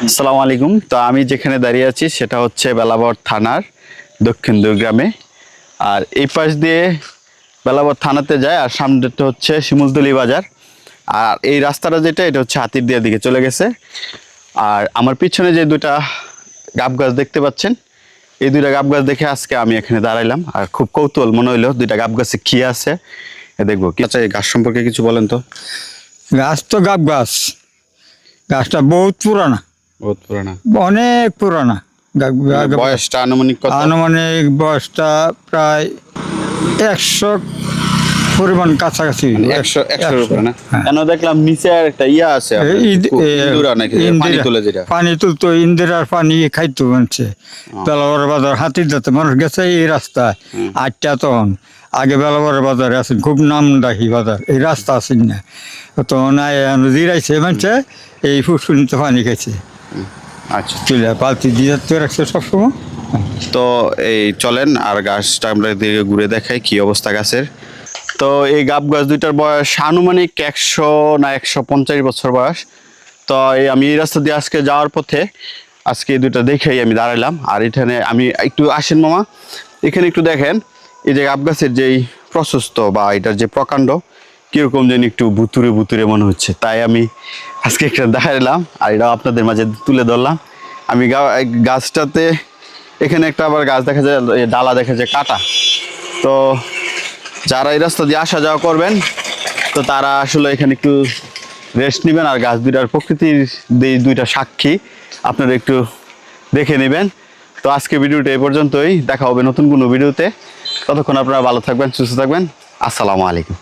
আসসালামু আলাইকুম। তো আমি যেখানে দাঁড়িয়ে আছি সেটা হচ্ছে বেলাবর থানার দক্ষিণ দুর্গ্রামে। আর এই পাশ দিয়ে বেলাবর থানাতে যায়, আর সামনেটা হচ্ছে শিমুলতলি বাজার। আর এই রাস্তাটা যেটা, এটা হচ্ছে হাতিরদিয়ার দিকে চলে গেছে। আর আমার পিছনে যে দুটা গাব গাছ দেখতে পাচ্ছেন, এই দুইটা গাব গাছ দেখে আজকে আমি এখানে দাঁড়াইলাম। আর খুব কৌতূহল মনে হইলো দুইটা গাব গাছে কি আছে দেখবো। কি আচ্ছা, এই গাছ সম্পর্কে কিছু বলেন তো। গাছ তো গাব গাছ, গাছটা বহুত পুরানা, বহুত পুরানা, অনেক পুরানা। বয়সটা আনুমানিক কত? আনুমানিক বয়সটা প্রায় 100 পরিমাণ কাছাকাছি। 100-100-এর উপরে না? কেন দেখলাম নিচে আর একটা ইয়া আছে, ইন্দুরা নাকি পানি তুলে, যেটা পানি তুলতো, ইন্দিরার পানি খাইতো মানুষে। বেলাবর বাজার হাতির যাতে মানুষ গেছে এই রাস্তায় 8টা তখন। আগে বেলাবর বাজারে আছেন, খুব নামদাহি বাজার, এই রাস্তা আছেন না তখন। জিরাইছে মানুষে, এই ফুসকুনিতে পানি খাইছে। আচ্ছা, চলে পালতি দিয়ে রাখছে সবসময়। তো এই চলেন আর গাছটা আমরা দিকে ঘুরে দেখাই কি অবস্থা গাছের। তো এই গাব গাছ দুইটার বয়স আনুমানিক 100 না 150 বছর বয়স। তো আমি এই রাস্তা দিয়ে আজকে যাওয়ার পথে আজকে এই দুইটা দেখেই আমি দাঁড়ালাম। আর এখানে আমি একটু আসেন মামা, এখানে একটু দেখেন এই যে গাব গাছের যেই প্রশস্ত বা এটার যে প্রকাণ্ড, কিরকম যেন একটু ভুতুরে ভুতুরে মনে হচ্ছে। তাই আমি আজকে একটা দেখালাম আর এটাও আপনাদের মাঝে তুলে ধরলাম। আমি গাছটাতে এখানে একটা আবার গাছ দেখা যায়, ডালা দেখা যায় কাটা। তো যারা এই রাস্তা দিয়ে আসা যাওয়া করবেন, তো তারা আসলে এখানে একটু রেস্ট নেবেন। আর গাছ দুইটার প্রকৃতির দুইটা সাক্ষী আপনারা একটু দেখে নেবেন। তো আজকে ভিডিওটা এই পর্যন্তই, দেখা হবে নতুন কোনো ভিডিওতে। ততক্ষণ আপনারা ভালো থাকবেন, সুস্থ থাকবেন। আসসালামু আলাইকুম।